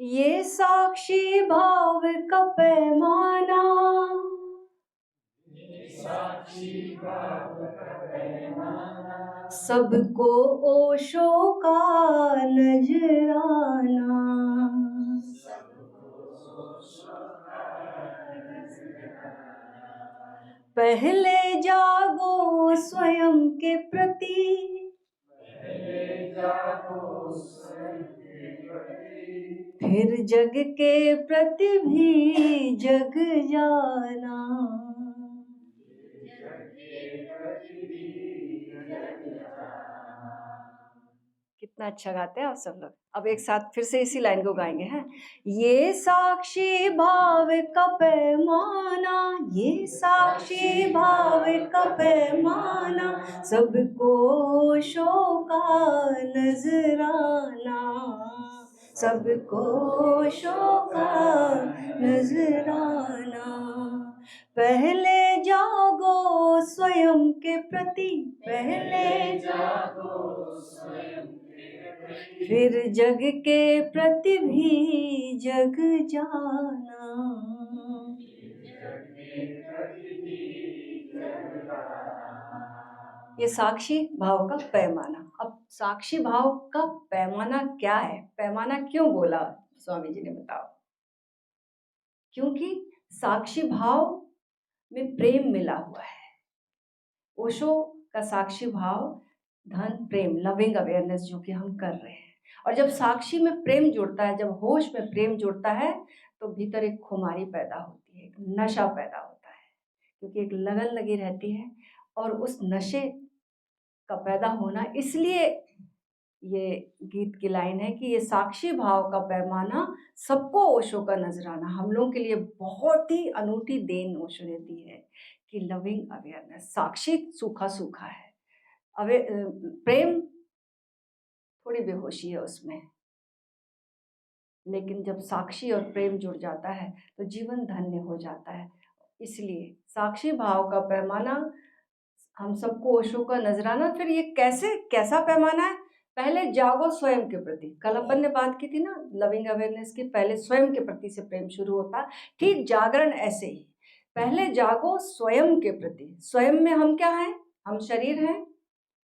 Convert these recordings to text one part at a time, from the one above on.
ये साक्षी भाव का पैमाना, सबको ओशो का नजराना। पहले जागो स्वयं के प्रति, फिर जग के प्रति भी जग जाना। कितना अच्छा गाते हैं आप सब लोग। अब एक साथ फिर से इसी लाइन को गाएंगे हैं। ये साक्षी भाव का पैमाना, ये साक्षी भाव का पैमाना, सबको शोका नजराना, सबको शोका नजराना। पहले जागो स्वयं के प्रति, पहले जागो स्वयं, फिर जग के प्रति भी जग जाना। ये साक्षी भाव का पैमाना। अब साक्षी भाव का पैमाना क्या है, पैमाना क्यों बोला स्वामी जी ने, बताओ। क्योंकि साक्षी भाव में प्रेम मिला हुआ है। ओशो का साक्षी भाव धन प्रेम, लविंग अवेयरनेस जो कि हम कर रहे हैं। और जब साक्षी में प्रेम जुड़ता है, जब होश में प्रेम जुड़ता है, तो भीतर एक खुमारी पैदा होती है, एक नशा पैदा होता है, क्योंकि एक लगन लगी रहती है। और उस नशे का पैदा होना, इसलिए ये गीत की लाइन है कि ये साक्षी भाव का पैमाना, सबको ओशो का नजराना। हम लोगों के लिए बहुत ही अनूठी देन ओशो ने दी है कि लविंग अवेयरनेस। साक्षी सूखा सूखा है, प्रेम थोड़ी बेहोशी है उसमें, लेकिन जब साक्षी और प्रेम जुड़ जाता है तो जीवन धन्य हो जाता है। इसलिए साक्षी भाव का पैमाना, हम सबको ओशो का नजराना। फिर ये कैसा पैमाना है? पहले जागो स्वयं के प्रति। कल अपन ने बात की थी ना लविंग अवेयरनेस की, पहले स्वयं के प्रति से प्रेम शुरू होता। ठीक जागरण ऐसे ही, पहले जागो स्वयं के प्रति। स्वयं में हम क्या हैं? हम शरीर हैं।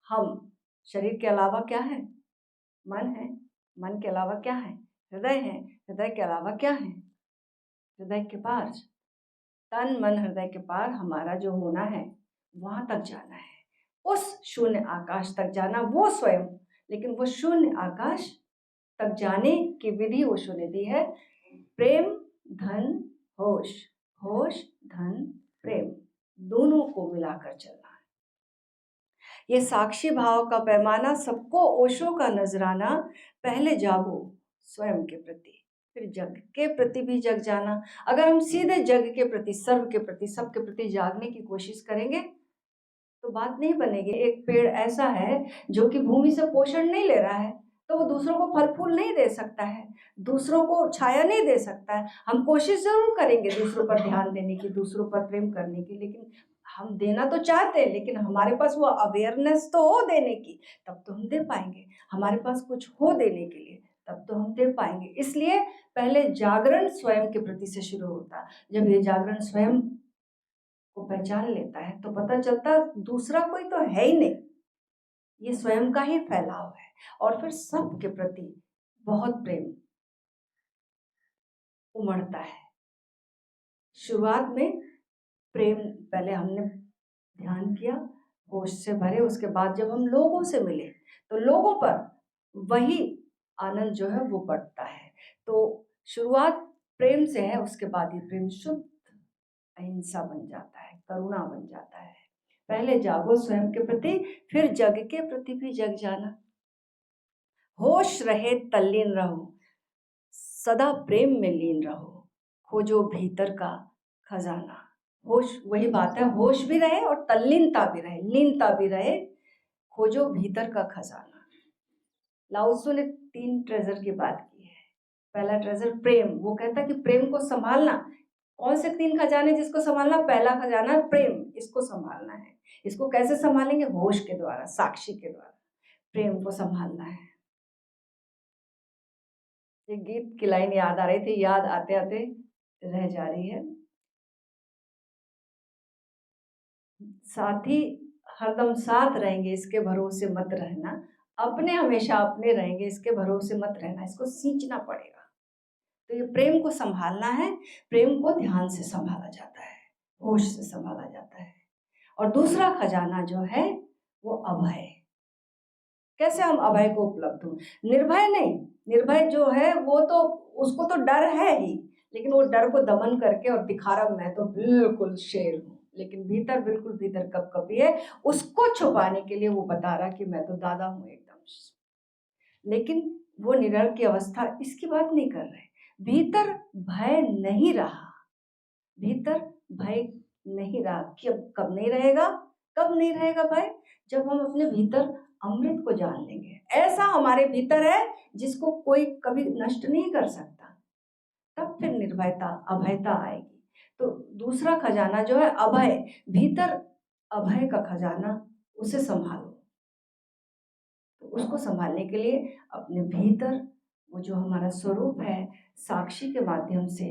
हम शरीर के अलावा क्या है? मन है। मन के अलावा क्या है? हृदय है। हृदय के अलावा क्या है? हृदय के पार, तन मन हृदय के पार हमारा जो होना है, वहां तक जाना है, उस शून्य आकाश तक जाना, वो स्वयं। लेकिन वो शून्य आकाश तक जाने की विधि ओशो ने दी है, प्रेम धन होश, होश धन प्रेम, दोनों को मिलाकर चलना है। ये साक्षी भाव का पैमाना, सबको ओशो का नजराना। पहले जागो स्वयं के प्रति, फिर जग के प्रति भी जग जाना। अगर हम सीधे जग के प्रति, सर्व के प्रति, सबके प्रति जागने की कोशिश करेंगे तो बात नहीं बनेगी। एक पेड़ ऐसा है जो कि भूमि से पोषण नहीं ले रहा है, तो वो दूसरों को फल फूल नहीं दे सकता है, दूसरों को छाया नहीं दे सकता है। हम कोशिश जरूर करेंगे दूसरों पर ध्यान देने की, दूसरों पर प्रेम करने की, लेकिन हम देना तो चाहते हैं, लेकिन हमारे पास वो अवेयरनेस तो हो देने की, तब तो हम दे पाएंगे। हमारे पास कुछ हो देने के लिए, तब तो हम दे पाएंगे। इसलिए पहले जागरण स्वयं के प्रति से शुरू होता। जब ये जागरण स्वयं को पहचान लेता है तो पता चलता दूसरा कोई तो है ही नहीं, ये स्वयं का ही फैलाव है। और फिर सबके प्रति बहुत प्रेम उमड़ता है। शुरुआत में प्रेम पहले हमने ध्यान किया, होश से भरे। उसके बाद जब हम लोगों से मिले तो लोगों पर वही आनंद जो है वो बढ़ता है। तो शुरुआत प्रेम से है, उसके बाद ये प्रेम शुद्ध अहिंसा बन जाता है, करुणा बन जाता है। पहले जागो स्वयं के प्रति, फिर जग के प्रति भी जग जाना। होश रहे तल्लीन रहो, सदा प्रेम में लीन रहो, खोजो भीतर का खजाना। होश, वही बात है, होश भी रहे और तल्लीनता भी रहे, लीनता भी रहे, खोजो भीतर का खजाना। लाओत्सु ने 3 ट्रेजर की बात की है। पहला ट्रेजर प्रेम, वो कहता कि प्रेम को संभालना। कौन से 3 खजाने जिसको संभालना? पहला खजाना प्रेम, इसको संभालना है। इसको कैसे संभालेंगे? होश के द्वारा, साक्षी के द्वारा प्रेम को संभालना है। एक गीत की लाइन याद आ रही थी, याद आते आते रह जा रही है। साथी हरदम साथ रहेंगे, इसके भरोसे मत रहना। अपने हमेशा अपने रहेंगे, इसके भरोसे मत रहना। इसको सींचना पड़ेगा। तो ये प्रेम को संभालना है। प्रेम को ध्यान से संभाला जाता है, होश से संभाला जाता है। और दूसरा खजाना जो है वो अभय। कैसे हम अभय को उपलब्ध हो? निर्भय नहीं, निर्भय जो है वो तो उसको तो डर है ही, लेकिन वो डर को दमन करके और दिखा रहा मैं तो बिल्कुल शेर हूँ, लेकिन भीतर बिल्कुल भीतर कपकपी है। उसको छुपाने के लिए वो बता रहा कि मैं तो दादा हूँ एकदम। लेकिन वो निडर की अवस्था इसकी बात नहीं कर रहे। भीतर भय नहीं रहा, भीतर भय नहीं रहा। कब नहीं रहेगा? कब नहीं रहेगा भय? जब हम अपने भीतर अमृत को जान लेंगे। ऐसा हमारे भीतर है जिसको कोई कभी नष्ट नहीं कर सकता। तब फिर निर्भयता, अभयता आएगी। तो दूसरा खजाना जो है अभय, भीतर अभय का खजाना, उसे संभालो। तो उसको संभालने के लिए अपने भीतर वो जो हमारा स्वरूप है, साक्षी के माध्यम से,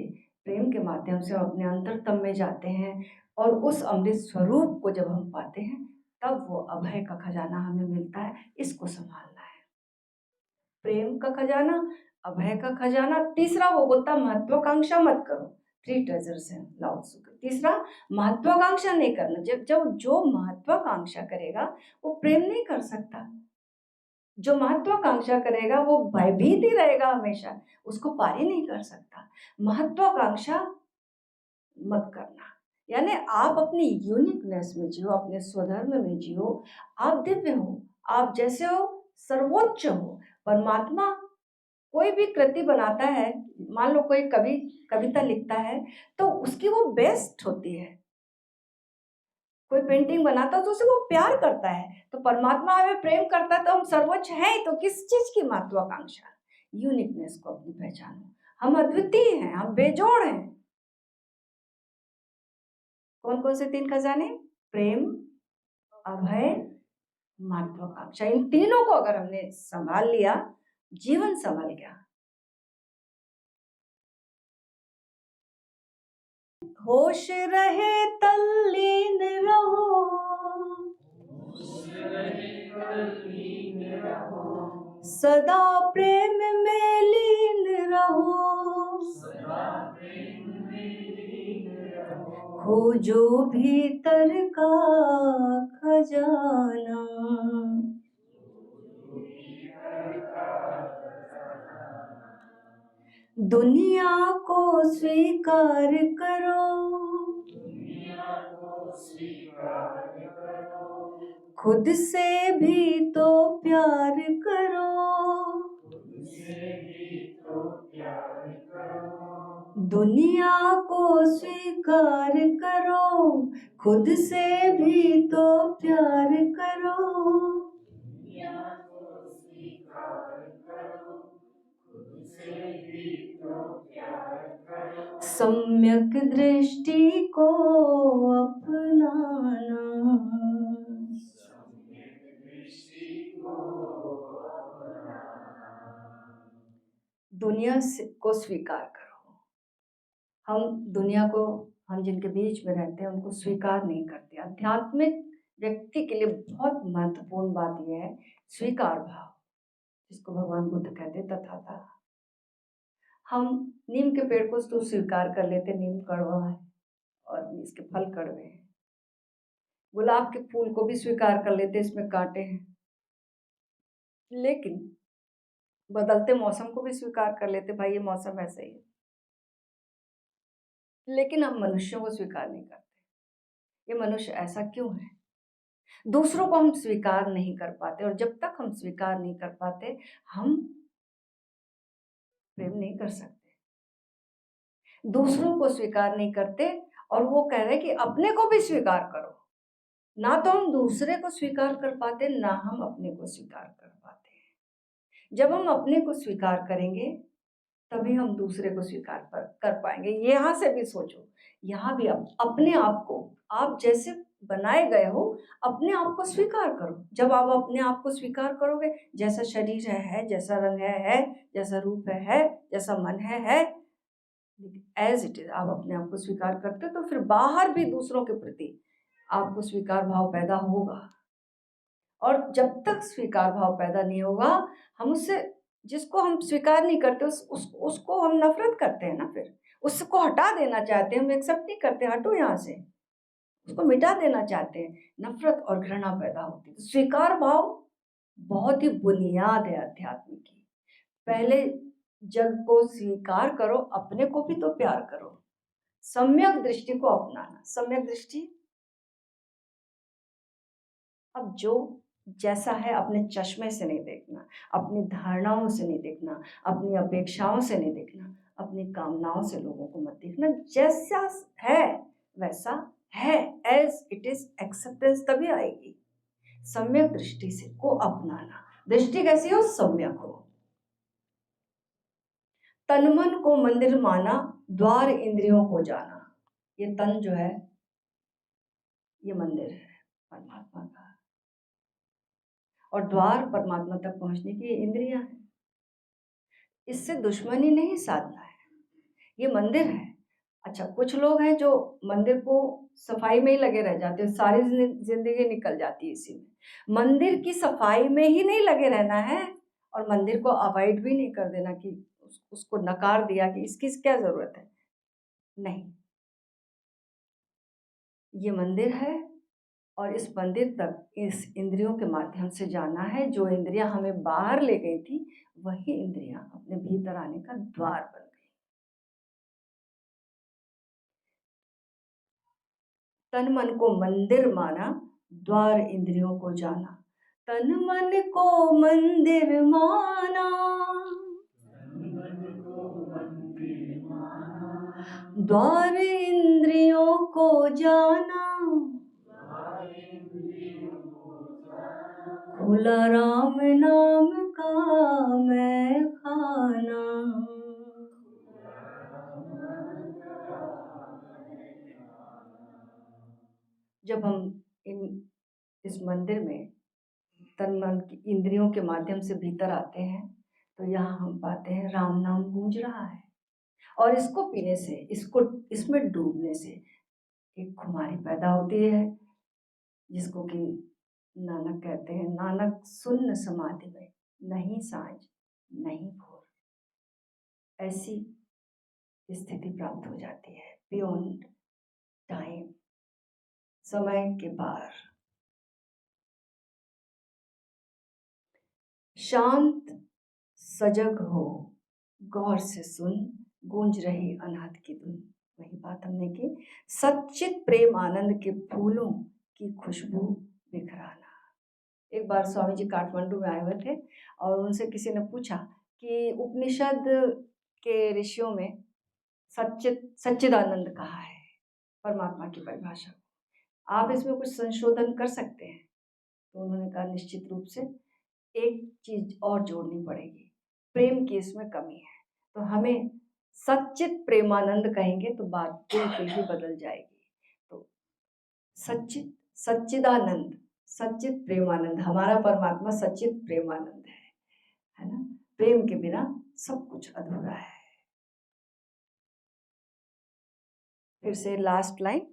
प्रेम के माध्यम से हम अपने अंतरतम में जाते हैं। और उस अमृत स्वरूप को जब हम पाते हैं, तब वो अभय का खजाना हमें मिलता है। इसको संभालना है। प्रेम का खजाना, अभय का खजाना। तीसरा वो बोलता महत्वाकांक्षा मत करो। 3 ट्रेजर्स हैं लाओ त्सु के। तीसरा महत्वाकांक्षा नहीं करना। जब जब जो महत्वाकांक्षा करेगा वो प्रेम नहीं कर सकता। जो महत्वाकांक्षा करेगा वो भयभीत ही रहेगा हमेशा, उसको पार ही नहीं कर सकता। महत्वाकांक्षा मत करना, यानी आप अपनी यूनिकनेस में जियो, अपने स्वधर्म में जियो। आप दिव्य हो, आप जैसे हो सर्वोच्च हो। परमात्मा कोई भी कृति बनाता है, मान लो कोई कवि कविता लिखता है तो उसकी वो बेस्ट होती है। कोई पेंटिंग बनाता है तो उसे वो प्यार करता है। तो परमात्मा हमें प्रेम करता है तो हम सर्वोच्च हैं। तो किस चीज की महत्वाकांक्षा? यूनिकनेस को अपनी पहचानो। हम अद्वितीय हैं, हम बेजोड़ हैं। कौन कौन से 3 खजाने? प्रेम, अभय, महत्वाकांक्षा। इन तीनों को अगर हमने संभाल लिया, जीवन संभल गया। होश रहे तल्लीन रहो, सदा प्रेम में लीन रहो, खोजो भीतर का खजाना, दुनिया को स्वीकार करो, खुद से भी तो प्यार करो, दुनिया को स्वीकार करो, खुद से भी तो प्यार करो, सम्यक दृष्टि को अपनाना, दुनिया को स्वीकार करो। हम दुनिया को, हम जिनके बीच में रहते हैं उनको स्वीकार नहीं करते। आध्यात्मिक व्यक्ति के लिए बहुत महत्वपूर्ण बात यह है स्वीकार भाव, जिसको भगवान बुद्ध कहते तथाता। हम नीम के पेड़ को तो स्वीकार कर लेते, नीम कड़वा है और इसके फल कड़वे हैं। गुलाब के फूल को भी स्वीकार कर लेते, इसमें कांटे हैं। लेकिन बदलते मौसम को भी स्वीकार कर लेते, भाई ये मौसम ऐसा ही है। लेकिन हम मनुष्यों को स्वीकार नहीं करते। ये मनुष्य ऐसा क्यों है? दूसरों को हम स्वीकार नहीं कर पाते, और जब तक हम स्वीकार नहीं कर पाते हम प्रेम नहीं कर सकते। दूसरों को स्वीकार नहीं करते और वो कह रहे कि अपने को भी स्वीकार करो। ना तो हम दूसरे को स्वीकार कर पाते, ना हम अपने को स्वीकार कर पाते हैं। जब हम अपने को स्वीकार करेंगे तभी हम दूसरे को स्वीकार कर पाएंगे। यहाँ से भी सोचो, यहाँ भी आप अपने आप को, आप जैसे बनाए गए हो, अपने आप को स्वीकार करो। जब आप अपने आप को स्वीकार करोगे, जैसा शरीर है, जैसा रंग है, जैसा रूप है, जैसा मन है, एज इट इज आप अपने आप को स्वीकार करते हो, तो फिर बाहर भी दूसरों के प्रति आपको स्वीकार भाव पैदा होगा। और जब तक स्वीकार भाव पैदा नहीं होगा, हम उससे, जिसको हम स्वीकार नहीं करते उसको हम नफरत करते हैं ना, फिर उसको हटा देना चाहते हैं, हम एक्सेप्ट नहीं करते, हटो यहाँ से, उसको मिटा देना चाहते हैं, नफरत और घृणा पैदा होती है। तो स्वीकार भाव बहुत ही बुनियाद है अध्यात्म की। पहले जग को स्वीकार करो, अपने को भी तो प्यार करो। सम्यक दृष्टि को अपनाना। सम्यक दृष्टि, अब जो जैसा है अपने चश्मे से नहीं देखना, अपनी धारणाओं से नहीं देखना, अपनी अपेक्षाओं से नहीं देखना, अपनी कामनाओं से लोगों को मत देखना। जैसा है वैसा है, एज इट इज, एक्सेप्टेंस तभी आएगी। सम्यक दृष्टि से को अपनाना। दृष्टि कैसी हो? सम्यक हो। तन मन को मंदिर माना, द्वार इंद्रियों को जाना। ये तन जो है ये मंदिर है परमात्मा का, और द्वार परमात्मा तक पहुंचने की इंद्रियां हैं। इससे दुश्मनी नहीं साधना है, ये मंदिर है। अच्छा, कुछ लोग हैं जो मंदिर को सफाई में ही लगे रह जाते हैं, सारी जिंदगी निकल जाती है इसी में। मंदिर की सफाई में ही नहीं लगे रहना है, और मंदिर को अवॉइड भी नहीं कर देना कि उसको नकार दिया कि इसकी क्या जरूरत है। नहीं, ये मंदिर है, और इस मंदिर तक इस इंद्रियों के माध्यम से जाना है। जो इंद्रियां हमें बाहर ले गई थी, वही इंद्रियां अपने भीतर आने का द्वार बन गई। तन मन को मंदिर माना, द्वार इंद्रियों को जाना। तन मन को मंदिर माना, द्वार इंद्रियों को जाना। खुला राम नाम का मैं खाना। जब हम इस मंदिर में तन मन की इंद्रियों के माध्यम से भीतर आते हैं, तो यहाँ हम पाते हैं राम नाम गूंज रहा है, और इसको पीने से, इसको इसमें डूबने से एक खुमारी पैदा होती है, जिसको कि नानक कहते हैं, नानक सुन्न समाधि में, नहीं सांझ नहीं भोर, ऐसी स्थिति प्राप्त हो जाती है। बियॉन्ड टाइम, समय के पार। शांत सजग हो, गौर से सुन, गूंज रही अनाथ की धुन। वही बात हमने की, सच्चित प्रेम आनंद के फूलों की खुशबू बिखराना। एक बार स्वामी जी काठमांडू में आए हुए थे, और उनसे किसी ने पूछा कि उपनिषद के ऋषियों में सच्चिदानंद कहा है, परमात्मा की परिभाषा, आप इसमें कुछ संशोधन कर सकते हैं? तो उन्होंने कहा, निश्चित रूप से एक चीज और जोड़नी पड़ेगी, प्रेम की इसमें कमी है, तो हमें सच्चित प्रेमानंद कहेंगे तो बात बिल्कुल ही बदल जाएगी। तो सच्चिदानंद, सच्चित प्रेमानंद, हमारा परमात्मा सच्चित प्रेमानंद है ना। प्रेम के बिना सब कुछ अधूरा है। फिर से लास्ट लाइन,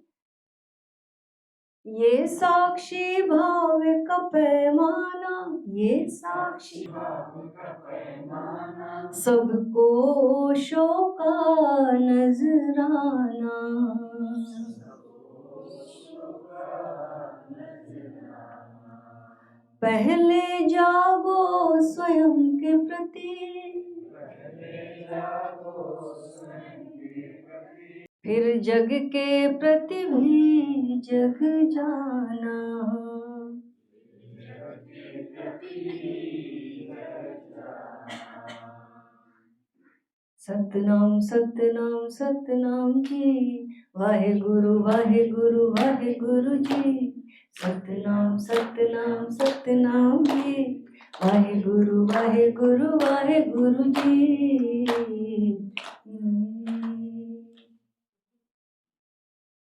ये साक्षी भाव का पैमाना, ये साक्षी भाव का पैमाना, सबको शोका नजराना। पहले जागो स्वयं के प्रति, फिर जग के प्रति भी जग जाना। सतनाम सतनाम सतनाम जी, वाहे गुरु जी। सतनाम सतनाम सतनाम जी, वाहे गुरु जी।